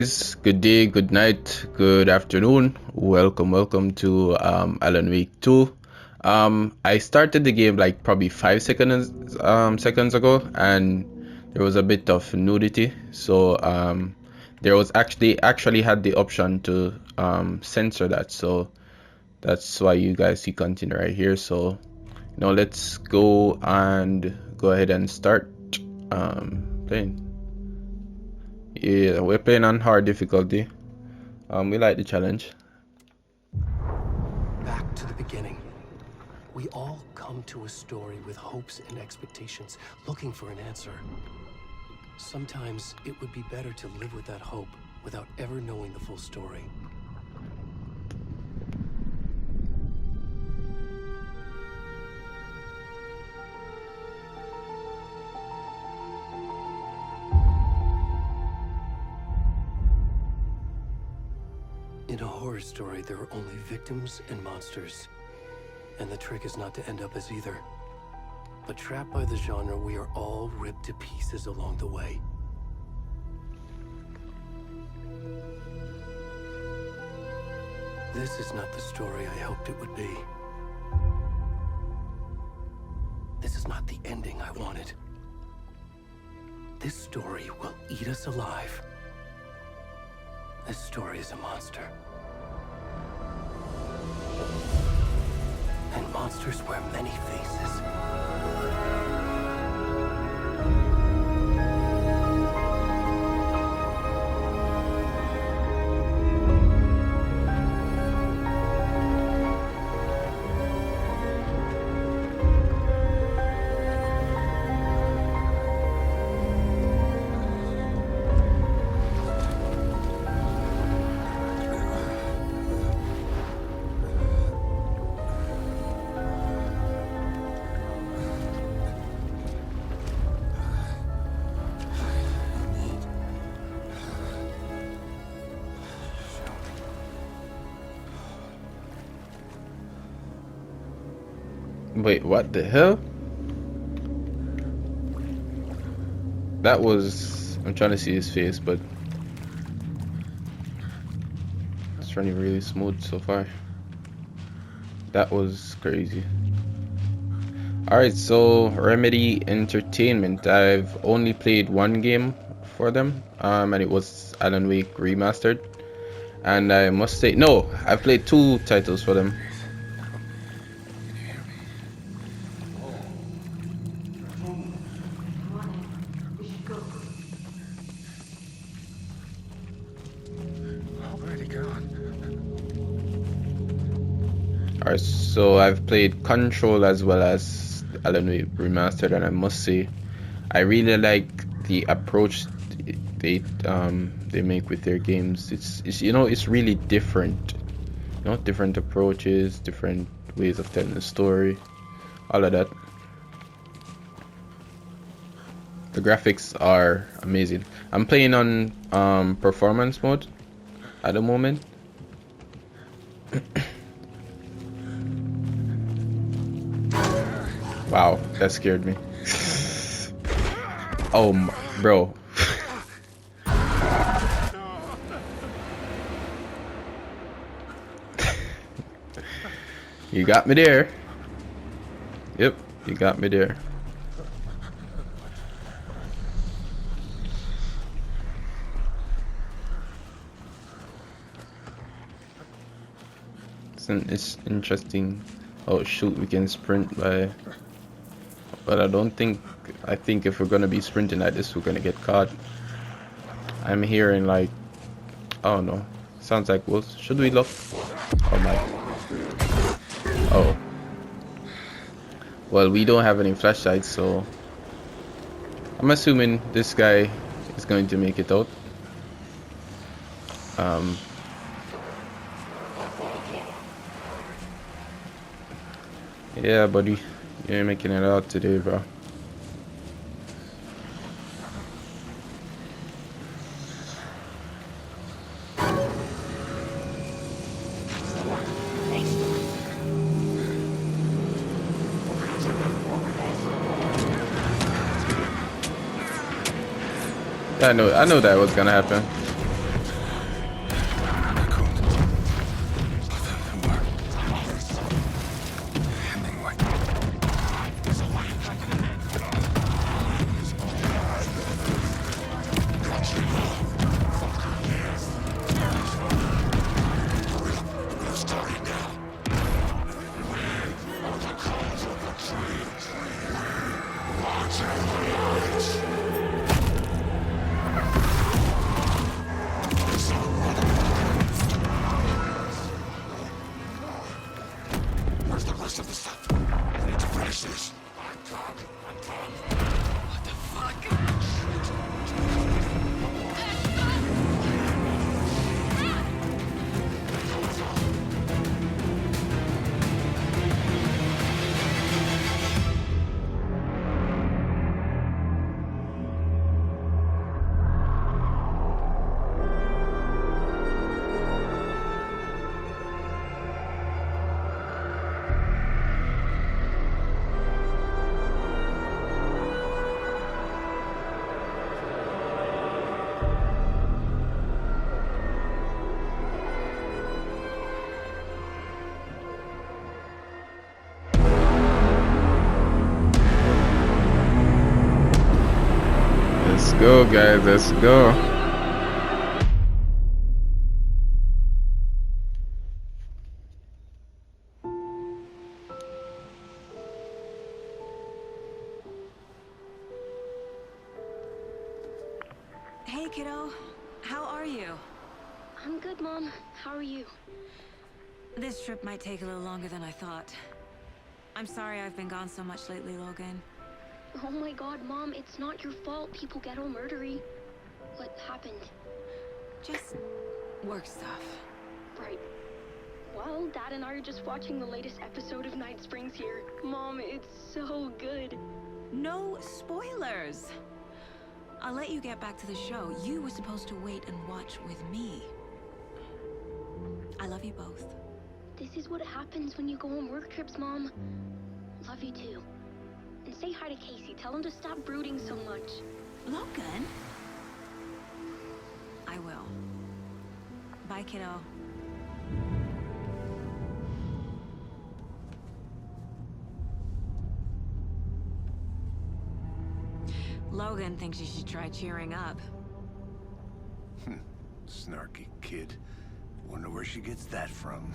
Good day, good night, good afternoon. Welcome to Alan Wake 2. I started the game like probably 5 seconds ago, and there was a bit of nudity. So there was actually had the option to censor that. So that's why you guys see content right here. So let's go ahead and start playing. Yeah, we're playing on hard difficulty. We like the challenge. Back to the beginning. We all come to a story with hopes and expectations, looking for an answer. Sometimes it would be better to live with that hope without ever knowing the full story. In a horror story, there are only victims and monsters. And the trick is not to end up as either. But trapped by the genre, we are all ripped to pieces along the way. This is not the story I hoped it would be. This is not the ending I wanted. This story will eat us alive. This story is a monster. And monsters wear many faces. Wait, what the hell? That was... I'm trying to see his face, but it's running really smooth so far. That was crazy. Alright, so Remedy Entertainment. I've only played one game for them, and it was Alan Wake Remastered. And I must say, no, I've played two titles for them. Alright, so I've played Control as well as Alan Wake Remastered, and I must say I really like the approach they make with their games. It's really different. Different approaches, different ways of telling the story, all of that. The graphics are amazing. I'm playing on performance mode at the moment. Wow, that scared me. Oh, bro. You got me there. Yep, you got me there. It's interesting. Oh shoot, we can sprint by... But I think if we're gonna be sprinting like this, we're gonna get caught. I'm hearing like, I don't know, sounds like wolves. Should we look? Oh my. Oh. Well, we don't have any flashlights, so I'm assuming this guy is going to make it out. Yeah, buddy. You ain't making it out today, bro. I know that was gonna happen. go, guys. Let's go. Hey, kiddo. How are you? I'm good, Mom. How are you? This trip might take a little longer than I thought. I'm sorry I've been gone so much lately, Logan. Oh my god, Mom, it's not your fault people get all murdery. What happened? Just work stuff. Right. Well, Dad and I are just watching the latest episode of Night Springs here. Mom, it's so good. No spoilers! I'll let you get back to the show. You were supposed to wait and watch with me. I love you both. This is what happens when you go on work trips, Mom. Love you too. And say hi to Casey. Tell him to stop brooding so much. Logan? I will. Bye, kiddo. Logan thinks you should try cheering up. Snarky kid. Wonder where she gets that from.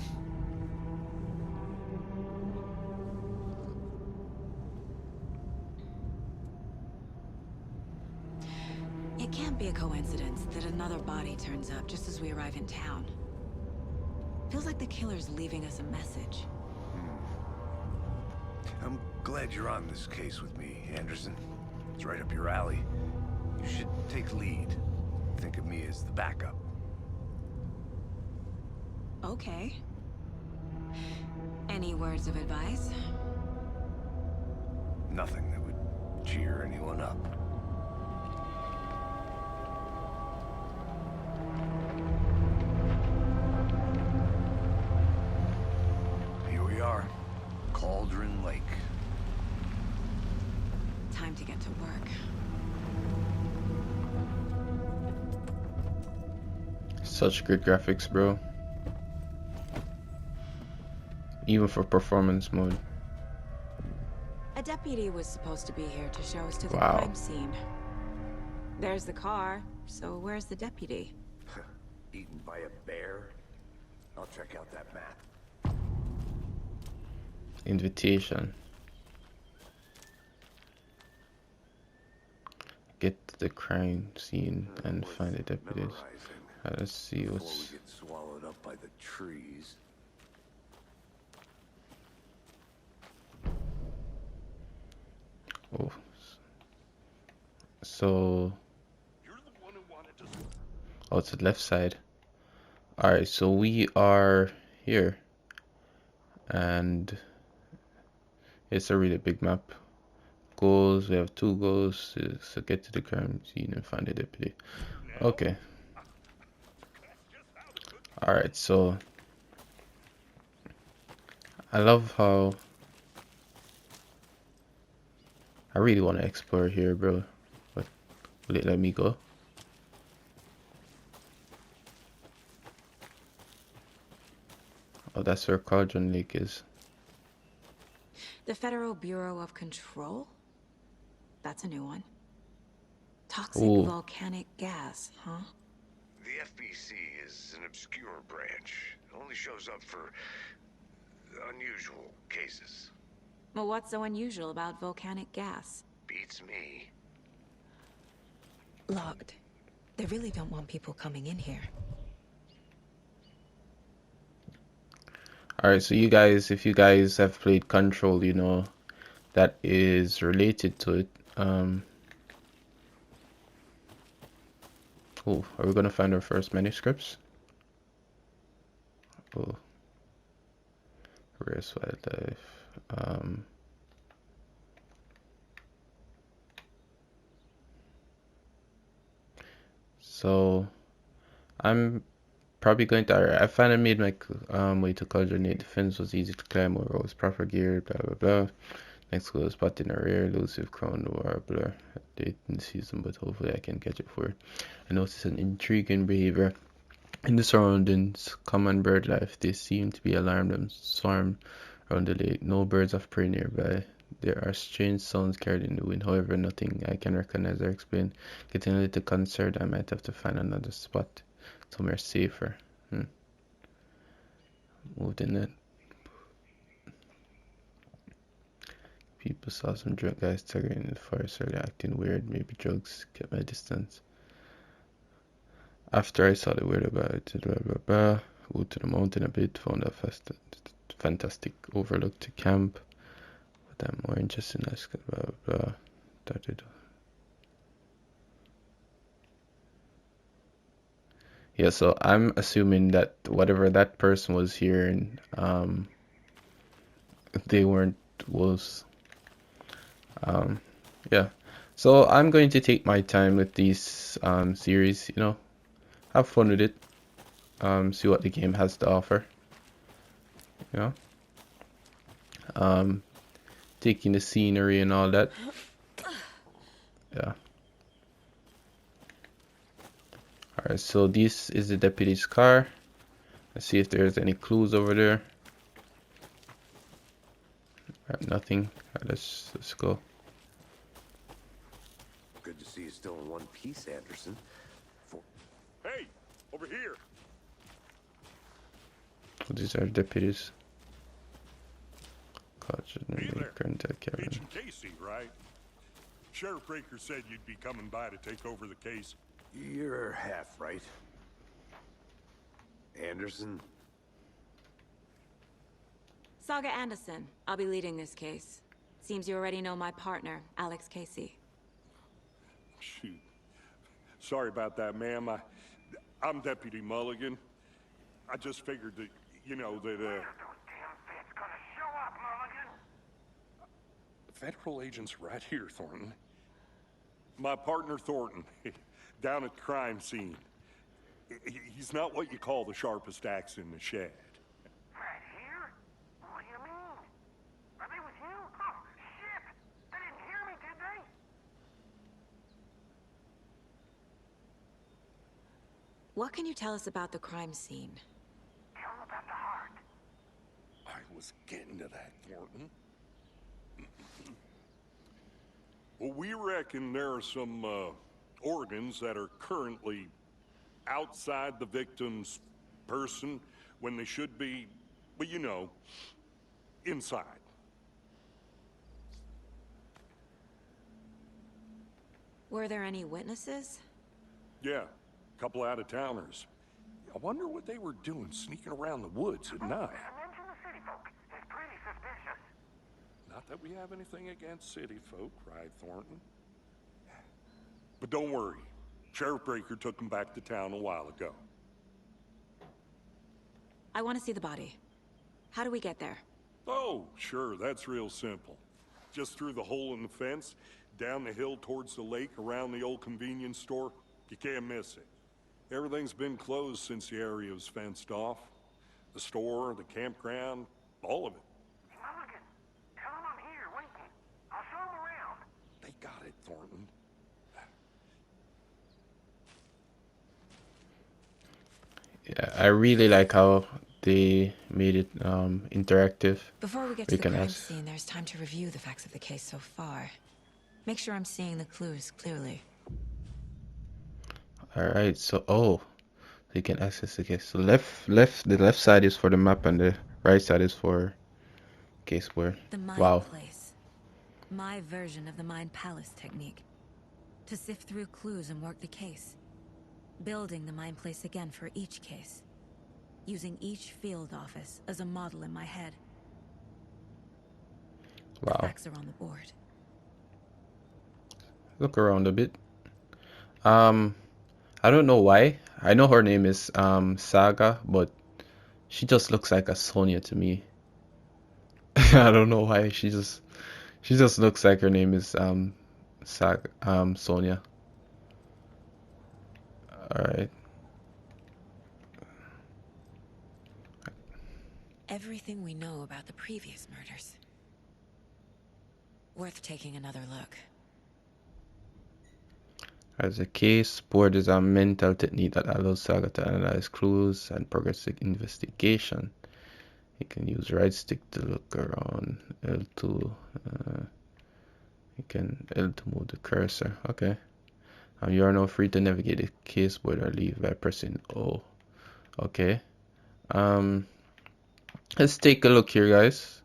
It can't be a coincidence that another body turns up just as we arrive in town. Feels like the killer's leaving us a message. I'm glad you're on this case with me, Anderson. It's right up your alley. You should take lead. Think of me as the backup. Okay. Any words of advice? Nothing that would cheer anyone up. Here we are. Cauldron Lake. Time to get to work. Such good graphics, bro. Even for performance mode. A deputy was supposed to be here to show us to the Wow. crime scene. There's the car, so where's the deputy? Eaten by a bear? I'll check out that map. Invitation. Get to the crime scene and find the deputies. Let's see Before what's. we get swallowed up by the trees. Oh. So. Oh, it's the left side. Alright, so we are here. And it's a really big map. Goals, we have 2 goals. So get to the crime scene and find the deputy. Okay. Alright, so I love how I really want to explore here, bro. But will it let me go? Oh, that's where Cauldron Lake is. The Federal Bureau of Control? That's a new one. Toxic Ooh. volcanic gas, huh? The FBC is an obscure branch. It only shows up for unusual cases. Well, what's so unusual about volcanic gas? Beats me. Logged. They really don't want people coming in here. Alright, so you guys, if you guys have played Control, you know that is related to it. Oh, are we gonna find our first manuscripts? Oh, rare wildlife. So I'm probably going to. I finally made my way to Cauldron Lake. The fence was easy to climb over. Was proper gear. Blah blah blah. Next goal, spotting a rare elusive crowned warbler. Late in the season, but hopefully I can catch it for it. I noticed an intriguing behavior in the surroundings. Common bird life. They seem to be alarmed and swarm around the lake. No birds of prey nearby. There are strange sounds carried in the wind, however, nothing I can recognize or explain. Getting a little concerned, I might have to find another spot somewhere safer. Moved in it. People saw some drunk guys staggering in the forest earlier, acting weird, maybe drugs. Kept my distance. After I saw the weird about it, blah blah blah. Moved to the mountain a bit, found a fantastic overlook to camp. But I'm more interested in this, blah blah blah. Yeah, so I'm assuming that whatever that person was hearing, they weren't wolves. Yeah, so I'm going to take my time with these series, you know, have fun with it, see what the game has to offer, you know, taking the scenery and all that. Yeah. Alright, so this is the deputy's car. Let's see if there's any clues over there. Alright, nothing. Alright, let's go. Good to see you still in one piece, Anderson. Hey, over here. These are deputies. Hey there. Kevin. Agent Casey, right? Sheriff Breaker said you'd be coming by to take over the case. You're half right. Anderson? Saga Anderson. I'll be leading this case. Seems you already know my partner, Alex Casey. Shoot. Sorry about that, ma'am. I'm Deputy Mulligan. I just figured that, you know, that, Federal agents right here, Thornton. My partner, Thornton, down at the crime scene. He's not what you call the sharpest axe in the shed. Right here? What do you mean? Are they with you? Oh, shit! They didn't hear me, did they? What can you tell us about the crime scene? Tell them about the heart. I was getting to that, Thornton. Well, we reckon there are some organs that are currently outside the victim's person when they should be, well, you know, inside. Were there any witnesses? Yeah, a couple out-of-towners. I wonder what they were doing sneaking around the woods at night. Mention the city folk. It's pretty suspicious. Not that we have anything against city folk, right, Thornton? But don't worry. Sheriff Breaker took him back to town a while ago. I want to see the body. How do we get there? Oh, sure, that's real simple. Just through the hole in the fence, down the hill towards the lake, around the old convenience store. You can't miss it. Everything's been closed since the area was fenced off. The store, the campground, all of it. Mulligan, tell them I'm here, waiting. I'll show them around. They got it, Thornton. Yeah, I really like how they made it interactive. Before we get We to the can crime ask. scene, there's time to review the facts of the case so far. Make sure I'm seeing the clues clearly. All right, so you can access the case. So the left side is for the map, and the right side is for case where. The mind Wow. place. My version of the mind palace technique. To sift through clues and work the case. Building the mind place again for each case. Using each field office as a model in my head. The Wow. facts are on the board. Look around a bit. I don't know why. I know her name is Saga, but she just looks like a Sonya to me. I don't know why. She just looks like her name is Sonya. All right. Everything we know about the previous murders. Worth taking another look. As a case, board is a mental technique that allows Saga to analyze clues and progress the investigation. You can use right stick to look around. L2. You can L to move the cursor. Okay. You are now free to navigate the caseboard or leave by pressing O. Okay. Let's take a look here, guys.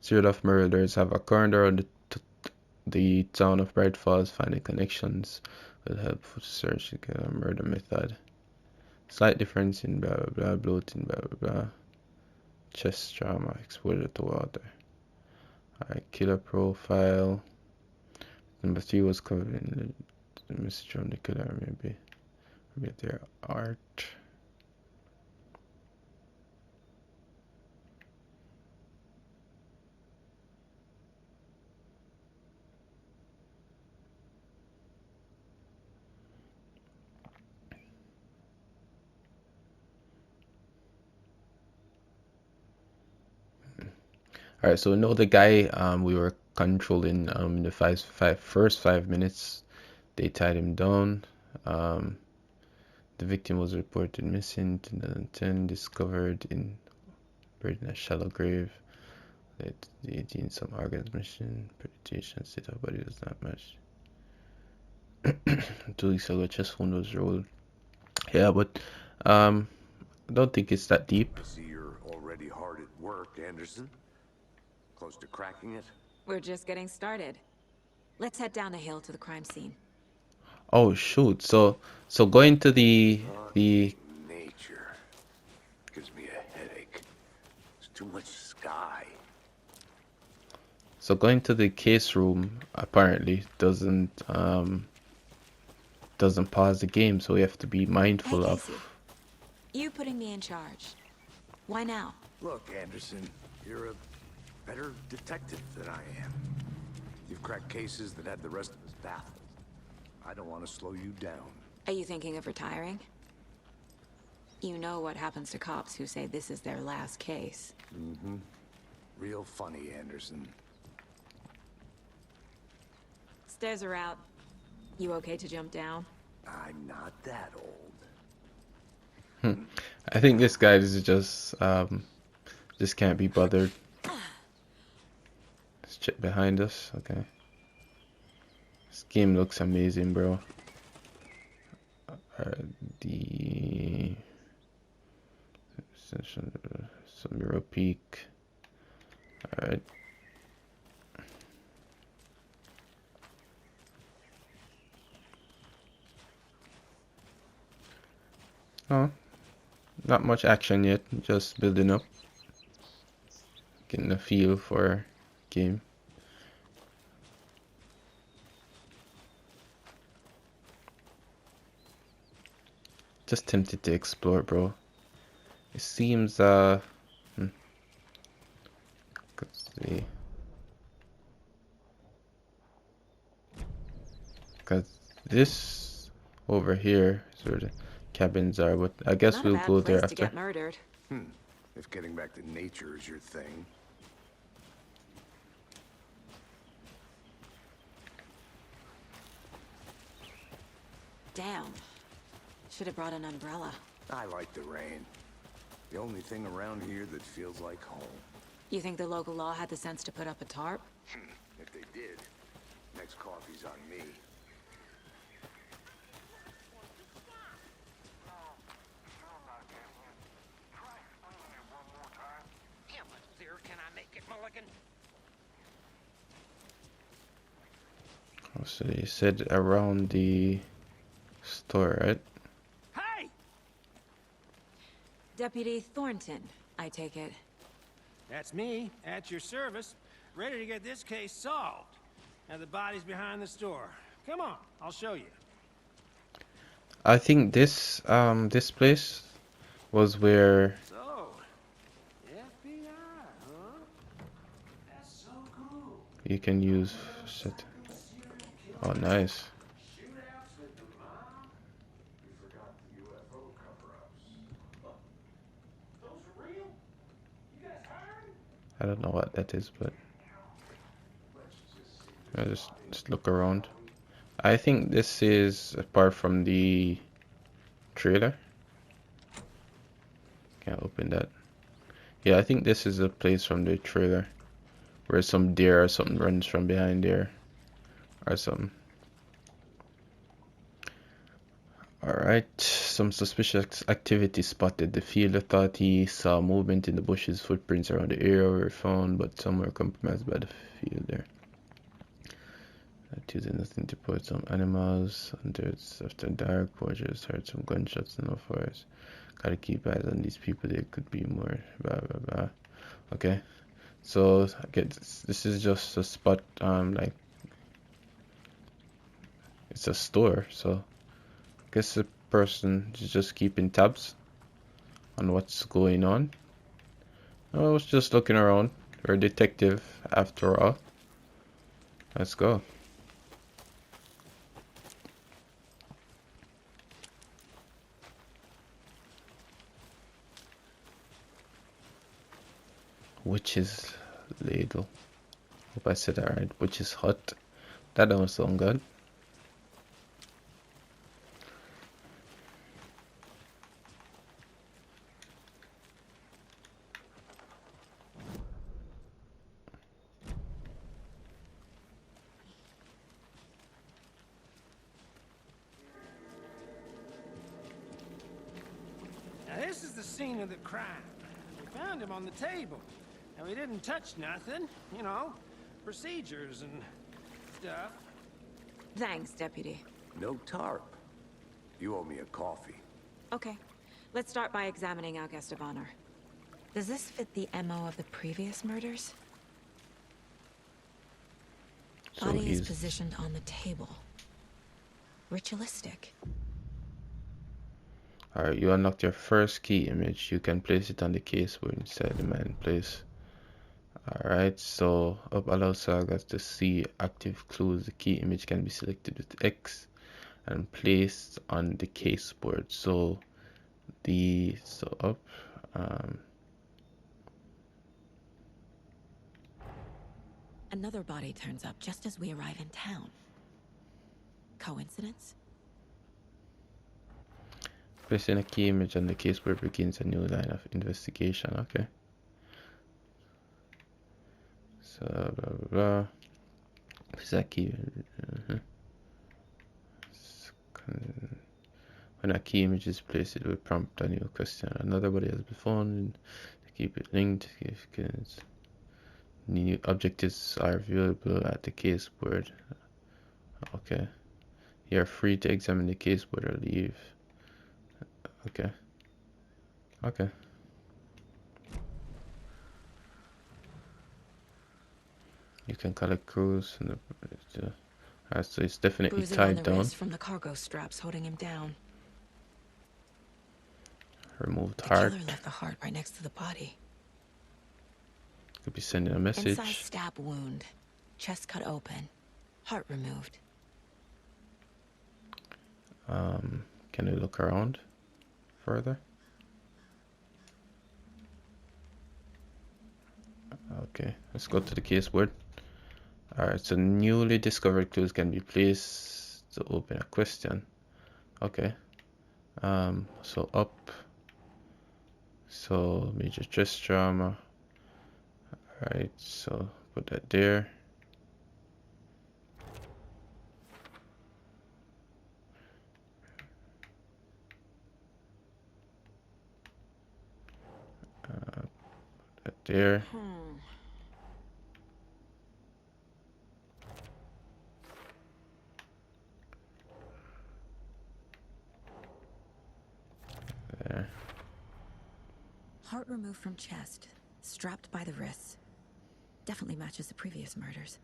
Serial of murders have occurred around the town of Bright Falls. Finding connections will help with search a murder method. Slight difference in blah blah blah, bloating blah blah blah. Chest trauma, exposure to water. Alright, killer profile. Number 3 was covered in the message from the killer, maybe their art. Alright, so we know the guy we were controlling in the first 5 minutes. They tied him down. The victim was reported missing. 2010, discovered buried in a shallow grave. Late 18, some organs missing. Presentation state of body does not match. 2 weeks ago, chest wound was rolled. Yeah, but I don't think it's that deep. I see you're already hard at work, Anderson. Close to cracking it? We're just getting started. Let's head down the hill to the crime scene. Oh shoot! So going to the Nature gives me a headache. There's too much sky. So going to the case room apparently doesn't pause the game, so we have to be mindful Hey, of. Casey. You putting me in charge. Why now? Look, Anderson, you're a better detective than I am. You've cracked cases that had the rest of us baffled. I don't want to slow you down. Are you thinking of retiring? You know what happens to cops who say this is their last case. Mm-hmm. Real funny, Anderson. Stairs are out. You okay to jump down? I'm not that old. I think this guy is just can't be bothered. This chip behind us. Okay. This game looks amazing, bro. The some Euro peak. All right. Oh, not much action yet. Just building up, getting a feel for game. Just tempted to explore, bro. It seems let's see, because this over here is where the cabins are, but I guess Not we'll a bad go place there to after. get murdered. If getting back to nature is your thing. Damn. Should have brought an umbrella. I like the rain. The only thing around here that feels like home. You think the local law had the sense to put up a tarp? If they did, next coffee's on me. How much clearer can I make it, Mulligan? Oh, so they said around the store, right? Hey! Deputy Thornton, I take it. That's me, at your service, ready to get this case solved. Now the body's behind the store. Come on, I'll show you. I think this this place was where So, FBI, huh? That's so cool. you can use set. Oh, nice. Shootouts with the mob? You forgot the UFO cover-ups. Those are real? You guys hiring? I don't know what that is, but I just look around. I think this is apart from the trailer. Can't open that. Yeah, I think this is a place from the trailer where some deer or something runs from behind there or something. Alright, some suspicious activity spotted. The field authority saw movement in the bushes, footprints around the area were found, but some were compromised by the field there. Not using nothing to put some animals. Hunters after dark, poachers heard some gunshots in the forest. Gotta keep eyes on these people, there could be more, blah blah blah. Okay, so I guess this is just a spot, like it's a store, so I guess the person is just keeping tabs on what's going on. I was just looking around. We're a detective after all. Let's go. Witch's ladle. Hope I said that right. Witch's hut. That don't sound good. Now this is the scene of the crime. We found him on the table. And we didn't touch nothing, you know, procedures and stuff. Thanks, Deputy. No tarp. You owe me a coffee. Okay, let's start by examining our guest of honor. Does this fit the MO of the previous murders? So Body is he's positioned on the table. Ritualistic. Alright, you unlocked your first key image. You can place it on the caseboard inside the man place. Alright, so up allows Saga to see active clues. The key image can be selected with X and placed on the caseboard. So up Another body turns up just as we arrive in town. Coincidence? placing a key image on the caseboard begins a new line of investigation. Okay. So blah blah blah. Place that key. When a key image is placed, it will prompt a new question. Another body has been found. To keep it linked, new objectives are available at the caseboard. Okay. You are free to examine the caseboard or leave. Okay. Okay. You can collect clues and so it's definitely Bruising on tied the down. wrist from the cargo straps holding him down. Removed The heart. killer left the heart right next to the body. Could be sending a message. Inside stab wound. Chest cut open. Heart removed. Can we look around further? Okay, let's go to the caseboard. Alright, so newly discovered clues can be placed to open a question. Okay. So up. So major stress trauma. Alright, so put that there. Put that there. There. Heart removed from chest. Strapped by the wrists. Definitely matches the previous murders.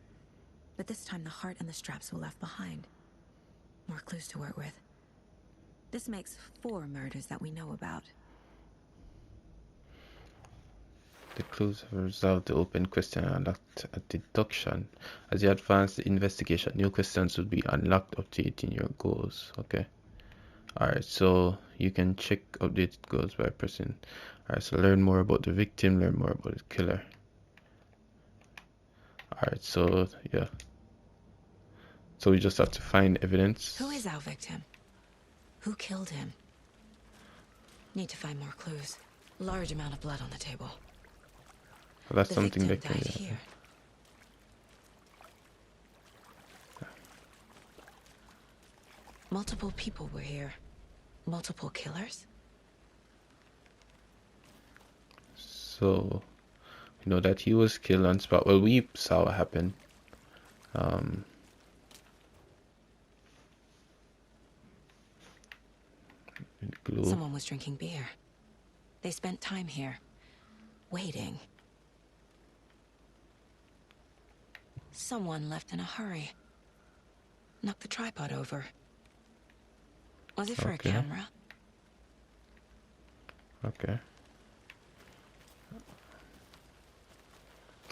But this time the heart and the straps were left behind. More clues to work with. This makes 4 murders that we know about. The clues have resolved the open question and unlocked a deduction. As you advance the investigation, new questions will be unlocked, updating your goals. Okay. Alright, so you can check updated goals by pressing. Alright, so learn more about the victim, learn more about the killer. Alright, so yeah. So we just have to find evidence. Who is our victim? Who killed him? Need to find more clues. Large amount of blood on the table. Well, that's The something victim that can died be. here. Multiple people were here. Multiple killers? So, you know that he was killed on spot. Well, we saw what happened. Glue. Someone was drinking beer. They spent time here, waiting. Someone left in a hurry. Knocked the tripod over. Was it for Okay. a camera? Okay.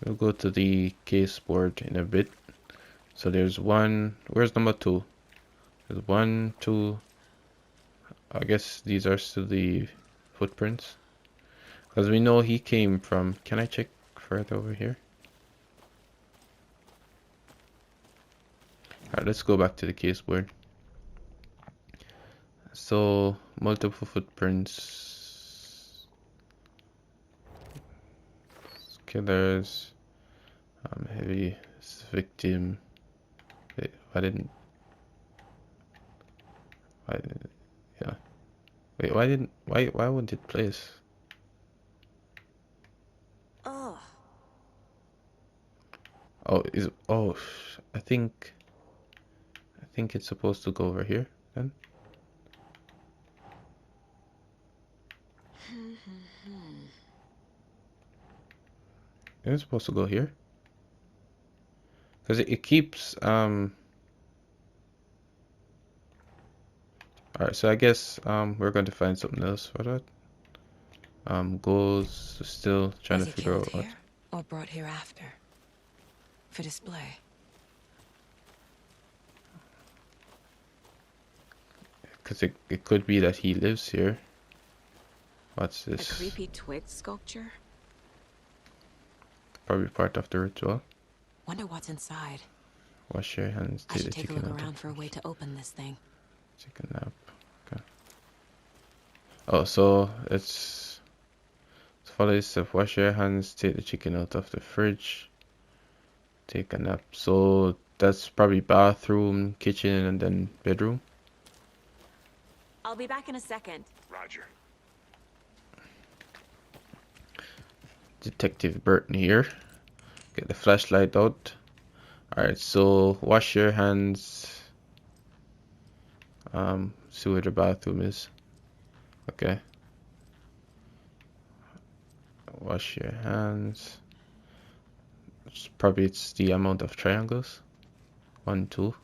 We'll go to the case board in a bit. So there's one. Where's number 2? There's 1, 2. I guess these are still the footprints. Because we know he came from. Can I check further over here? Alright, let's go back to the case board. So, multiple footprints. Killers. Heavy victim. Wait, yeah. Wait, why wouldn't it place? Oh. I think it's supposed to go over here then. It's supposed to go here. Because it keeps alright, so I guess we're going to find something else for that. Goals, still trying Was to he figure killed out what. here or brought here after? For display. Because it could be that he lives here. What's A this? creepy twig sculpture? Probably part of the ritual. Wonder what's inside. Wash your hands, I take should the take a chicken look out around of for a way to open this thing. chicken nap. Okay. Oh, so let's follow this step. Wash your hands, take the chicken out of the fridge, take a nap. So that's probably bathroom, kitchen, and then bedroom. I'll be back in a second. Roger. Detective Burton here. Get the flashlight out. Alright, so wash your hands. See where the bathroom is. Okay. Wash your hands. It's the amount of triangles. 1, 2.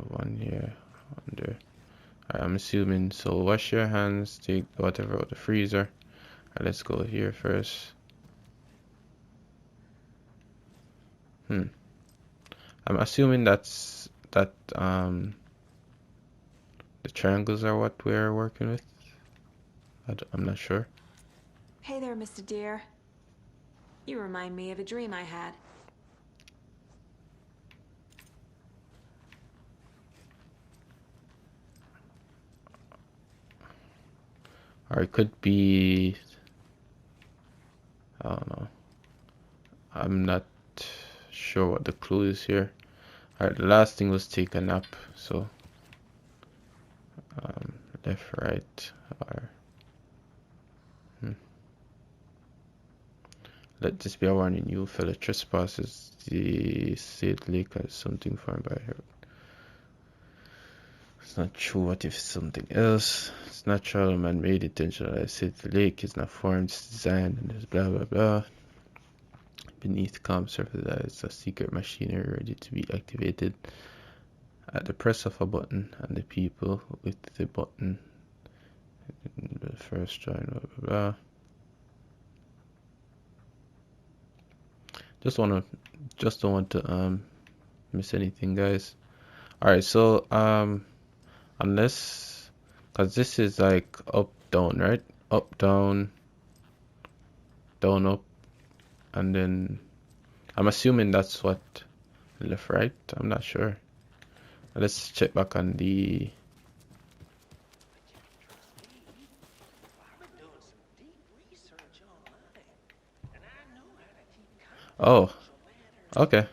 One here, one there. Alright, I'm assuming. So wash your hands, take whatever out of the freezer. Alright, let's go here first. I'm assuming that the triangles are what we're working with. I'm not sure. Hey there, Mr. Deer. You remind me of a dream I had. Or it could be, I don't know. I'm not sure what the clue is here. Alright, the last thing was take a nap. So left, right, or let this be a warning. You fellow trespassers. The said lake has something formed by her. It's not true. What if it's something else? It's natural, man-made, intentional. I said the lake is not formed, it's designed, and there's blah blah blah. Beneath the calm surface, that is a secret machinery ready to be activated at the press of a button, and the people with the button will first join. Blah blah blah. Just don't want to miss anything, guys. All right, so unless, because this is like up down, right? Up down, down up, and then I'm assuming that's what left right. I'm not sure. Let's check back on the Oh, okay.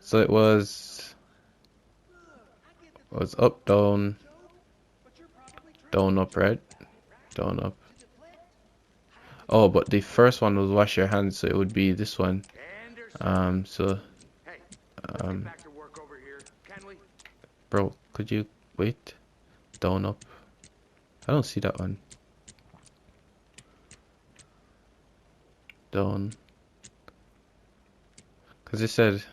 So it was up, down, down, up, right? Down, up. Oh, but the first one was wash your hands, so it would be this one. So Hey, let's get back to work over here, can we? bro, could you wait? Down, up. I don't see that one. Down. Cause it said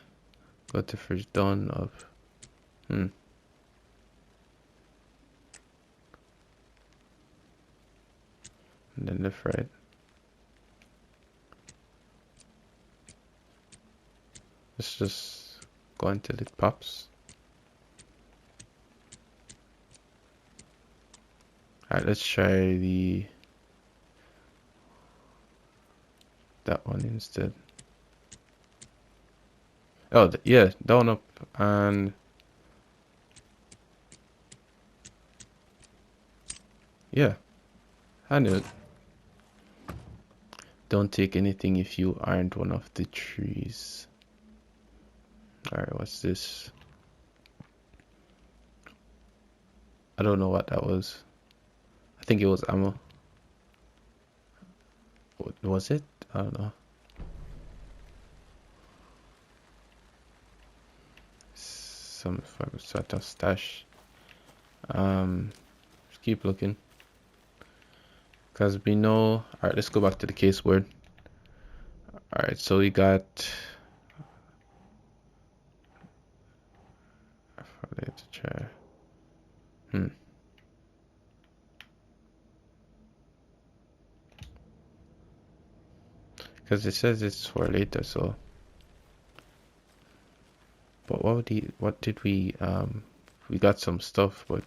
go to fridge, down, up. And then left, right. Let's just go until it pops. Alright, let's try that one instead. Oh, yeah, down, up, and yeah, I knew it. Don't take anything if you aren't one of the trees. Alright, what's this? I don't know what that was. I think it was ammo. What was it? I don't know. Some sort of stash. Just keep looking. Because we know. Alright, let's go back to the case word. Alright, so we got. To try. Because it says it's for later, so. But what did we got some stuff, but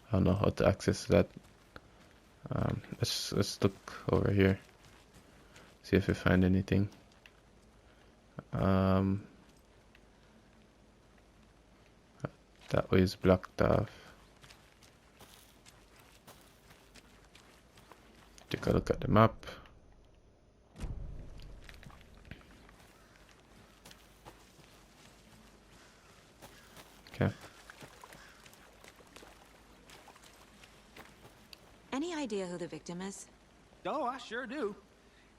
I don't know how to access that. Let's look over here. See if we find anything. That way is blocked off. Take a look at the map. Okay. Any idea who the victim is? Oh, I sure do.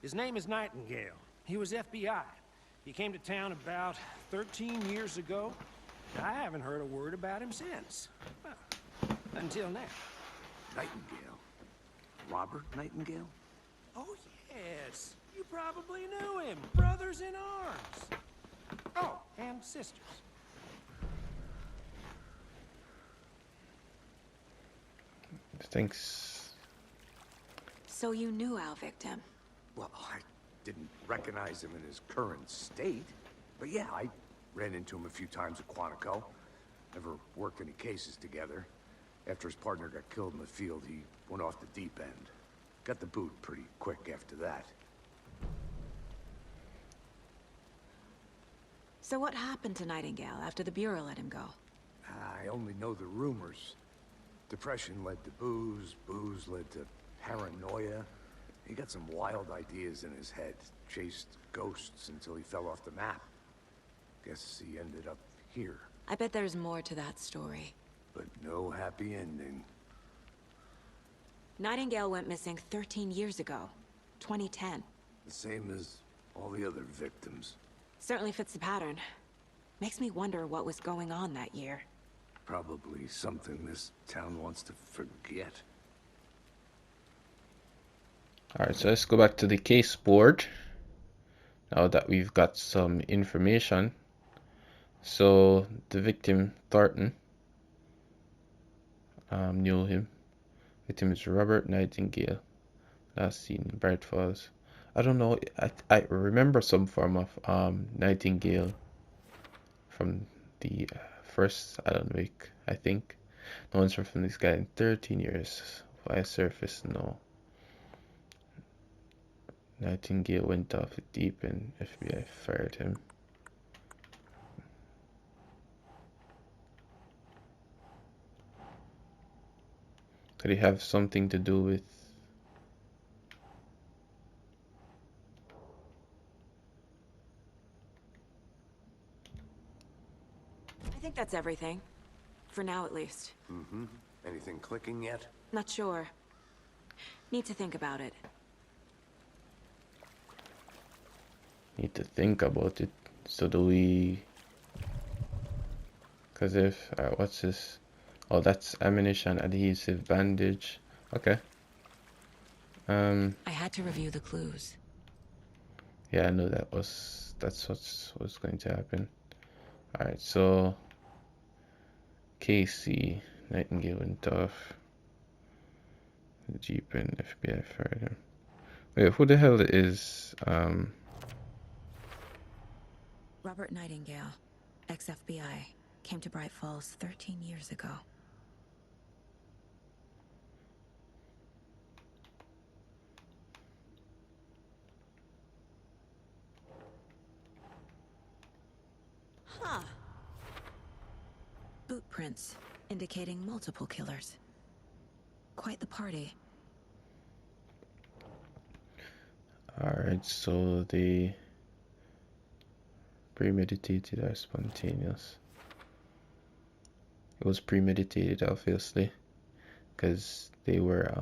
His name is Nightingale. He was FBI. He came to town about 13 years ago. I haven't heard a word about him since. Well, until now. Nightingale? Robert Nightingale? Oh, yes. You probably knew him. Brothers in arms. Oh, and sisters. Thanks. So you knew our victim? Well, I didn't recognize him in his current state. But yeah, I ran into him a few times at Quantico. Never worked any cases together. After his partner got killed in the field, he went off the deep end. Got the boot pretty quick after that. So what happened to Nightingale after the Bureau let him go? I only know the rumors. Depression led to booze, booze led to paranoia. He got some wild ideas in his head, chased ghosts until he fell off the map. Guess he ended up here. I bet there's more to that story. But no happy ending. Nightingale went missing 13 years ago. 2010. The same as all the other victims. Certainly fits the pattern. Makes me wonder what was going on that year. Probably something this town wants to forget. Alright, so let's go back to the case board. Now that we've got some information. So the victim, Thornton, knew him. Victim is Robert Nightingale. Last seen in Bright Falls. I don't know. I remember some form of Nightingale from the first Alan Wake, I think. No one's heard from this guy in 13 years. Why surface? No. Nightingale went off the deep end. FBI fired him. Could he have something to do with... That's everything. For now, at least. Mm-hmm. Anything clicking yet? Not sure. Need to think about it. Need to think about it. So do we... Because if... Alright, what's this? Oh, that's ammunition, adhesive, bandage. Okay. I had to review the clues. Yeah, I knew that's what's going to happen. Alright, so... Casey, Nightingale went off. The Jeep and FBI fired him. Wait, who the hell is... Robert Nightingale, ex-FBI, came to Bright Falls 13 years ago. Huh. Boot prints, indicating multiple killers. Quite the party. Alright, so they... premeditated or spontaneous? It was premeditated, obviously, because they were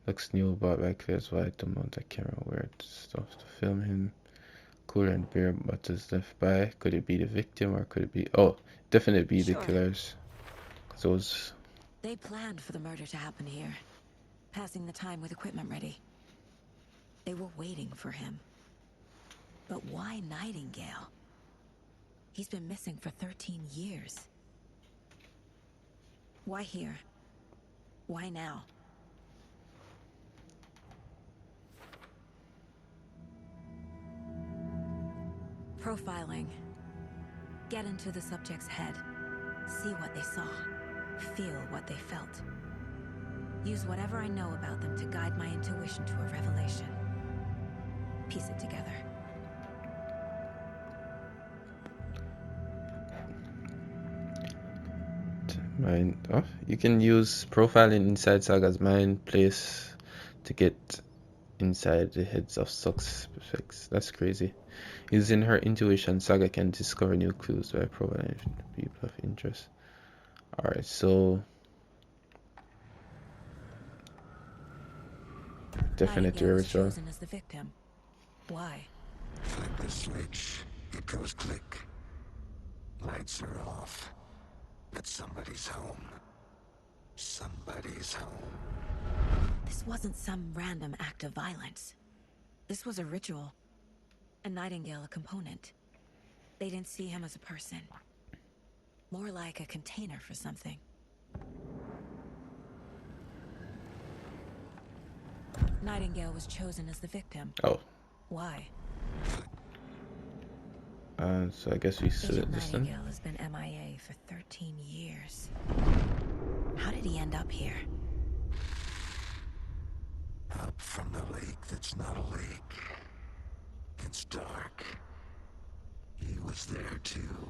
looks new about back there's white amount of camera weird stuff to film him. Cooler and beer bottles left by. Could it be the victim or could it be... Oh, definitely be the killers. 'Cause those... They planned for the murder to happen here, passing the time with equipment ready. They were waiting for him. But why Nightingale? He's been missing for 13 years. Why here? Why now? Profiling. Get into the subject's head. See what they saw. Feel what they felt. Use whatever I know about them to guide my intuition to a revelation. Piece it together. Mind. Oh, you can use profiling inside Saga's mind place to get inside the heads of suspects. That's crazy. Using her intuition, Saga can discover new clues by profiling people of interest. Alright, so definitely Nightingale was ritual. chosen as the victim. Why? Flip the switch, it goes click. Lights are off. But somebody's home. Somebody's home. This wasn't some random act of violence. This was a ritual. And Nightingale a component. They didn't see him as a person. More like a container for something. Nightingale was chosen as the victim. Oh. Why? So I guess we Agent said this then. Nightingale has been MIA for 13 years. How did he end up here? Up from the lake that's not a lake. It's dark. He was there too.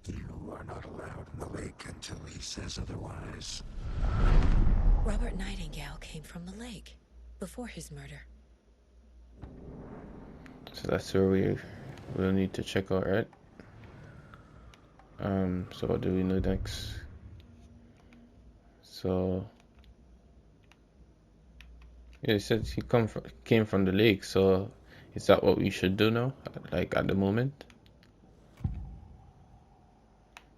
You are not allowed in the lake until he says otherwise. Robert Nightingale came from the lake before his murder. So that's where we'll need to check out, right? So what do we do next? So yeah, he said he came from the lake, so is that what we should do now? Like at the moment?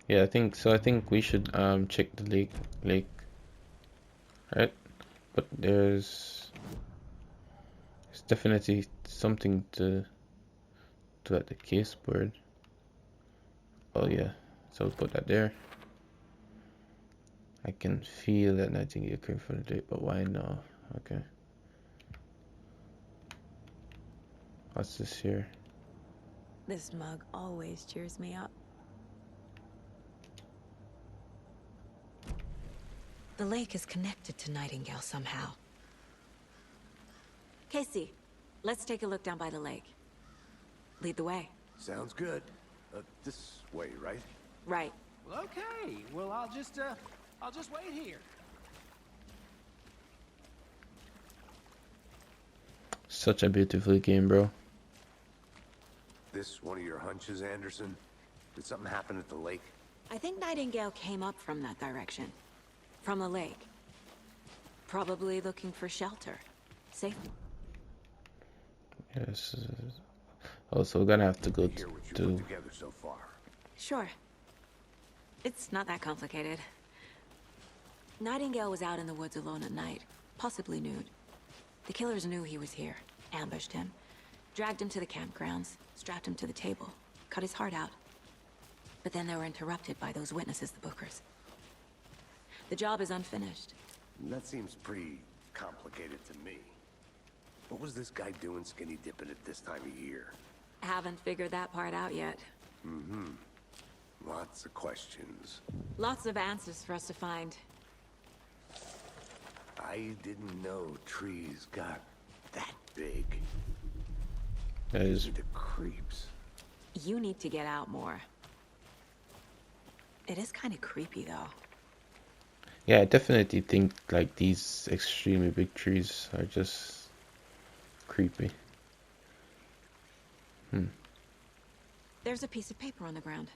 Yeah, I think so. I think we should check the lake. Right? But there's definitely something to do at the case board. Oh yeah, so we'll put that there. I can feel that Nightingale came from the lake, but why no? Okay. What's this here? This mug always cheers me up. The lake is connected to Nightingale somehow. Casey, let's take a look down by the lake. Lead the way. Sounds good. This way, right? Right. Well, okay. Well, I'll just wait here. Such a beautiful game, bro. This one of your hunches, Anderson? Did something happen at the lake? I think Nightingale came up from that direction. From the lake. Probably looking for shelter. Safe. Yes. Also, we're gonna have to go Hear what you to. put together so far. Sure. It's not that complicated. Nightingale was out in the woods alone at night, possibly nude. The killers knew he was here, ambushed him, dragged him to the campgrounds, strapped him to the table, cut his heart out. But then they were interrupted by those witnesses, the Bookers. The job is unfinished. That seems pretty complicated to me. What was this guy doing skinny dipping at this time of year? Haven't figured that part out yet. Mm-hmm. Lots of questions. Lots of answers for us to find. I didn't know trees got that big. That is. The creeps. You need to get out more. It is kind of creepy, though. Yeah, I definitely think like these extremely big trees are just creepy. There's a piece of paper on the ground.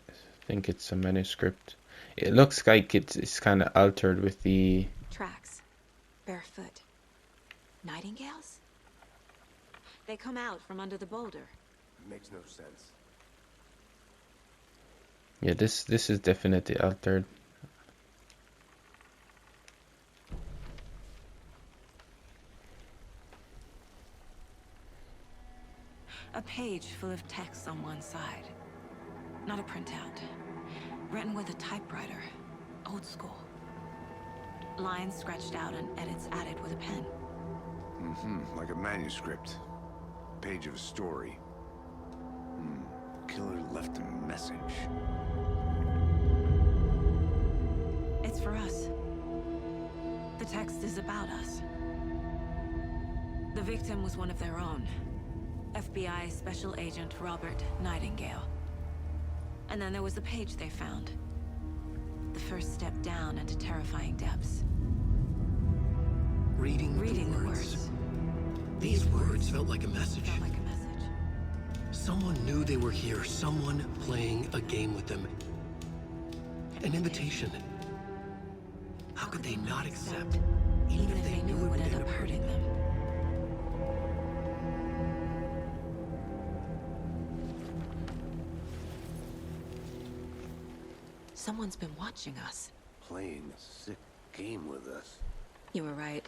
I think it's a manuscript. It looks like it's kind of altered with the. Tracks. Barefoot. Nightingales? They come out from under the boulder. Makes no sense. Yeah, this is definitely altered. A page full of text on one side. Not a printout. Written with a typewriter. Old school. Lines scratched out and edits added with a pen. Mm-hmm. Like a manuscript. Page of a story. Killer left a message. It's for us. The text is about us. The victim was one of their own. FBI Special Agent Robert Nightingale. And then there was the page they found. The first step down into terrifying depths. Reading Reading the words. These words felt like a message. Felt like a message. Someone knew they were here. Someone playing a game with them. An invitation. How could they not accept? Even if they knew it would end up hurting them. Someone's been watching us. Playing a sick game with us. You were right.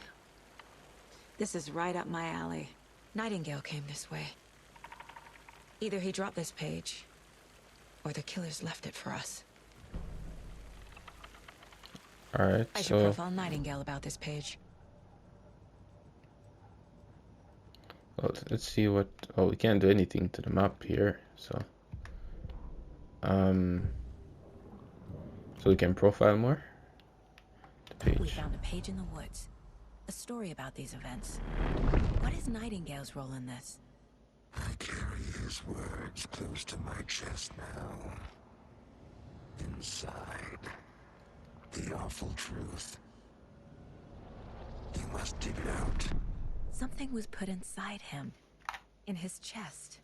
This is right up my alley. Nightingale came this way. Either he dropped this page, or the killers left it for us. Alright, I should so profile Nightingale about this page. well, let's see what. Oh, we can't do anything to the map here, so so we can profile more. The We page. found a page in the woods. A story about these events. What is Nightingale's role in this? I carry his words close to my chest now. Inside, the awful truth. You must dig it out. Something was put inside him. In his chest.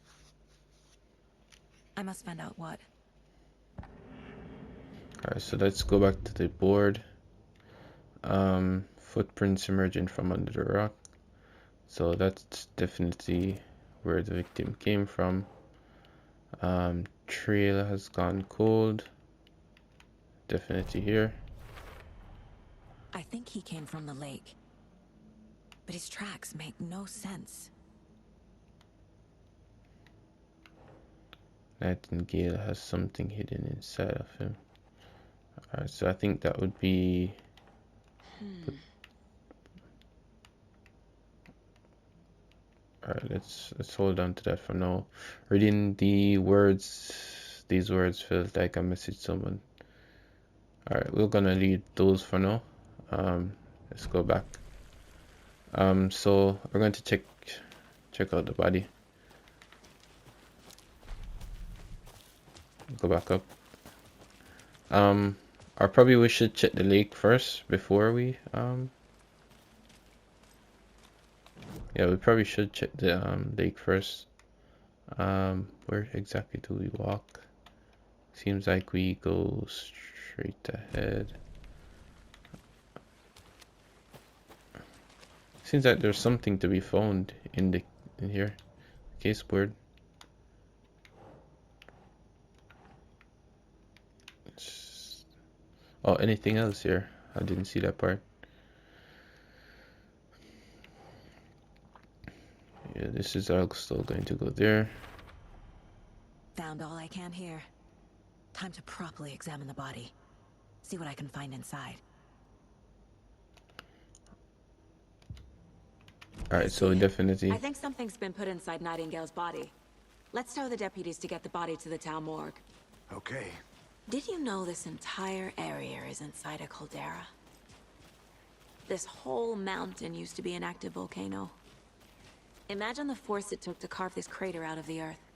I must find out what. Alright, so let's go back to the board. Footprints emerging from under the rock. So that's definitely where the victim came from. Trail has gone cold. Definitely here. I think he came from the lake. But his tracks make no sense. Nightingale has something hidden inside of him. Alright, so I think that would be. Alright, let's hold on to that for now. Reading the words, these words felt like a message someone. Alright, we're gonna read those for now. Let's go back. So we're going to check out the body. Go back up. Or probably we should check the lake first before we yeah, we probably should check the lake first. Where exactly do we walk? Seems like we go straight ahead. Seems like there's something to be found in here. Caseboard. Oh, anything else here? I didn't see that part. Yeah, this is still going to go there. Found all I can here. Time to properly examine the body. See what I can find inside. Alright, so definitely. I think something's been put inside Nightingale's body. Let's tell the deputies to get the body to the town morgue. Okay. Did you know this entire area is inside a caldera? This whole mountain used to be an active volcano. Imagine the force it took to carve this crater out of the earth.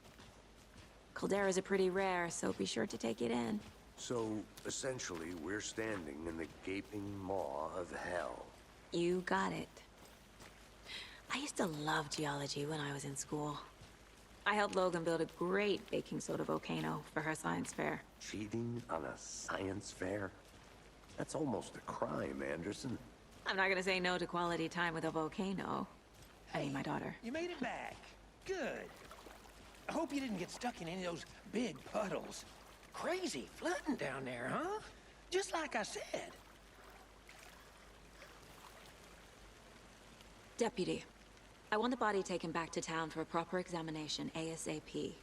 Calderas are pretty rare, so be sure to take it in. So, essentially, we're standing in the gaping maw of hell. You got it. I used to love geology when I was in school. I helped Logan build a great baking soda volcano for her science fair. Cheating on a science fair? That's almost a crime, Anderson. I'm not gonna say no to quality time with a volcano. I mean, my daughter. You made it back. Good. I hope you didn't get stuck in any of those big puddles. Crazy flooding down there, huh? Just like I said. Deputy, I want the body taken back to town for a proper examination ASAP.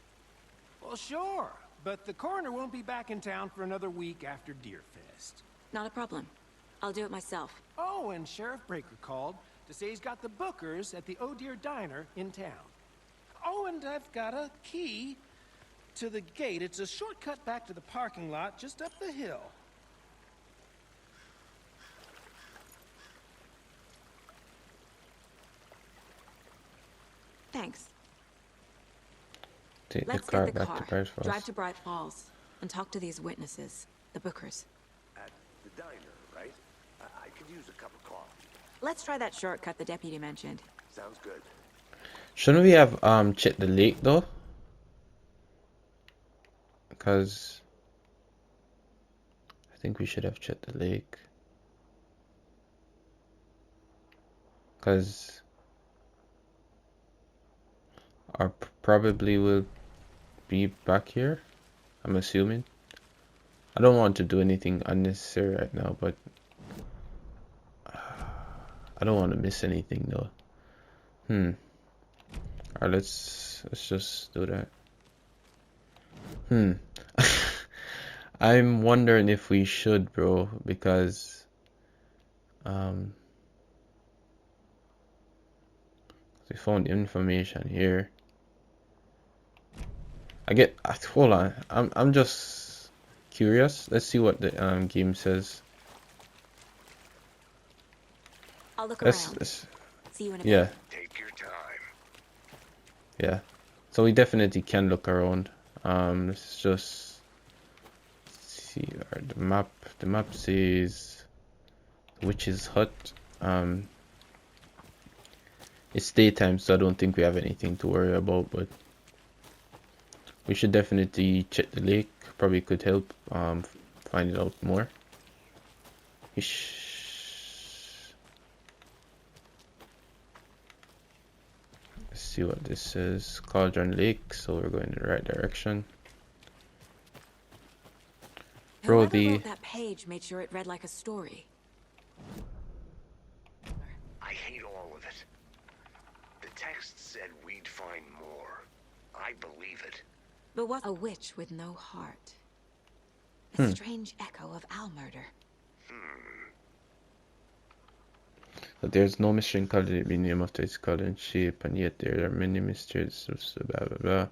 Well, sure. But the coroner won't be back in town for another week after Deerfest. Not a problem. I'll do it myself. Oh, and Sheriff Breaker called to say he's got the bookers at the Oh Dear Diner in town. Oh, and I've got a key to the gate. It's a shortcut back to the parking lot just up the hill. Thanks. Take Let's the car get the back car, to Bright Falls. drive to Bright Falls, and talk to these witnesses, the bookers. At the diner, right? I could use a cup of coffee. Let's try that shortcut the deputy mentioned. Sounds good. Shouldn't we have checked the lake though? Because I think we should have checked the lake. Because our probably will be back here, I'm assuming. I don't want to do anything unnecessary right now, but I don't want to miss anything though. Alright, let's just do that. I'm wondering if we should, bro, because we found information here. Hold on. I'm just curious. Let's see what the game says. I'll look around. See you in a bit. Yeah. Take your time. Yeah. So we definitely can look around. Let's just see the map. The map says Witch's Hut. It's daytime, so I don't think we have anything to worry about, but we should definitely check the lake. Probably could help find out more. Let's see what this says. Cauldron Lake, so we're going in the right direction. Bro, Whoever wrote that page made sure it read like a story. I hate all of it. The text said we'd find more. I believe it. But what's a witch with no heart? A strange echo of owl murder. But there's no mystery in color, the name of its color and shape, and yet there are many mysteries. Blah blah blah.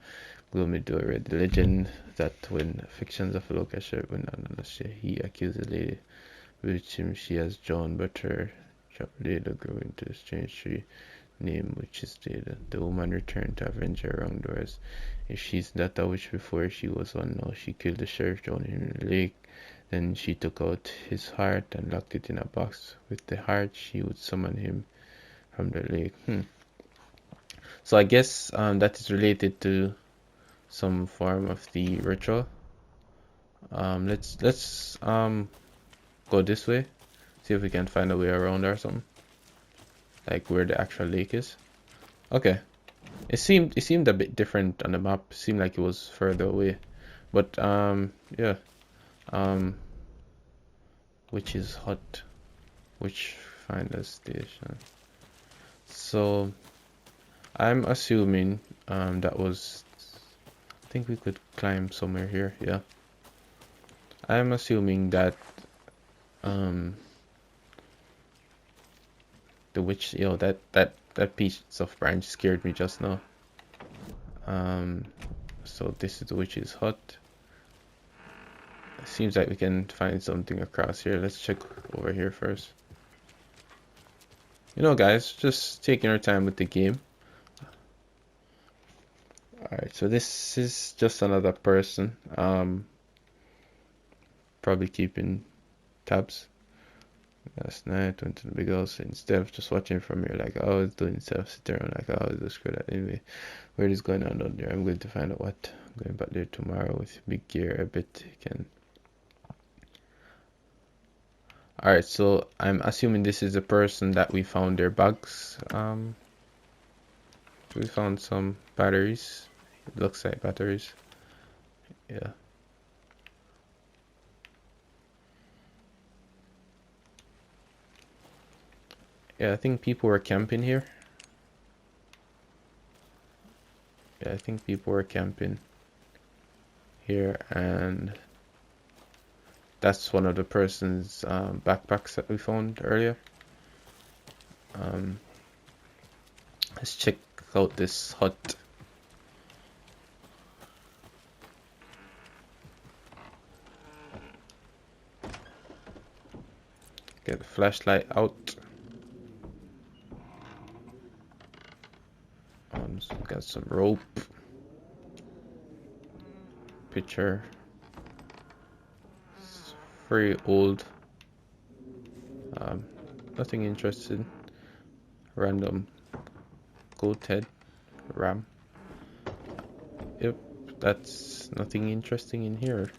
Gloomy door read the legend that when fictions of local sheriff when he accused the lady which him she has drawn, but her later grew into a strange tree name which is data. The woman returned to avenge her wrongdoers. If she's not a witch before she was one now, she killed the sheriff drowned him in the lake. Then she took out his heart and locked it in a box. With the heart, she would summon him from the lake. So I guess that is related to some form of the ritual. Let's go this way, see if we can find a way around or something, like where the actual lake is. Okay, it seemed a bit different on the map. It seemed like it was further away, but yeah. Which is hot, which finder station. So I'm assuming that was, I think we could climb somewhere here. Yeah, I'm assuming that the witch, you know, that piece of branch scared me just now. So this is the witch's hut. It seems like we can find something across here. Let's check over here first. You know, guys, just taking our time with the game. Alright, so this is just another person. Probably keeping tabs. Last night went to the big house. Instead of just watching from here, like I was doing, instead of sitting around like I was just screw that anyway. What is going on down there? I'm going to find out what. I'm going back there tomorrow with big gear. I bet you can. Alright, so I'm assuming this is the person that we found their bags. We found some batteries. It looks like batteries. Yeah. Yeah, I think people were camping here. Yeah, I think people were camping here, and that's one of the person's backpacks that we found earlier. Let's check out this hut. Get the flashlight out. So got some rope. Picture. It's very old. Nothing interesting. Random goat head. Ram. Yep, that's nothing interesting in here.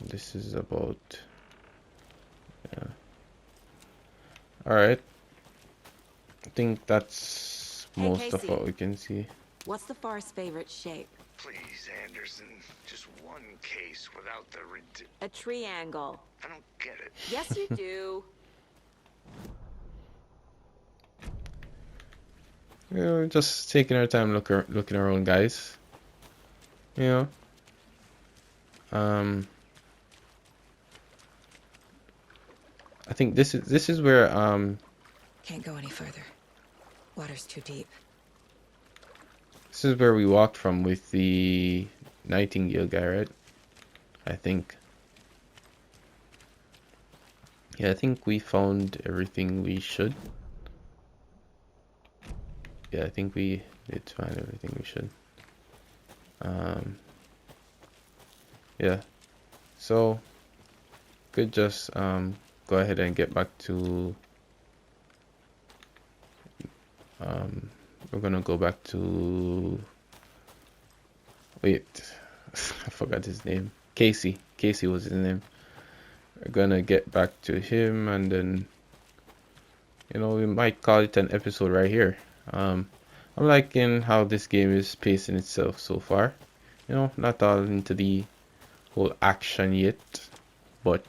This is about, yeah. Alright. I think that's most of what we can see. What's the far's favorite shape? Please, Anderson, just one case without the A triangle. I don't get it. Yes, you do. You know, just taking our time looking around, guys. You know. I think this is where Can't go any further. Water's too deep. this is where we walked from with the Nightingale guy, right? I think. Yeah, I think we found everything we should. Yeah, I think we did find everything we should. Yeah. So could just go ahead and get back to we're gonna go back to, wait, I forgot his name. Casey was his name. We're gonna get back to him, and then, you know, we might call it an episode right here. I'm liking how this game is pacing itself so far. You know, not all into the whole action yet, but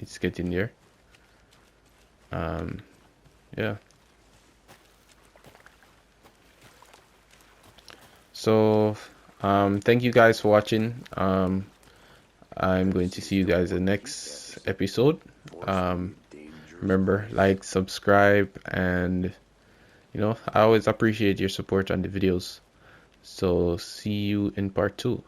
it's getting there. Yeah. So thank you guys for watching. I'm going to see you guys in the next episode. Remember, like, subscribe, and you know, I always appreciate your support on the videos. So see you in part 2.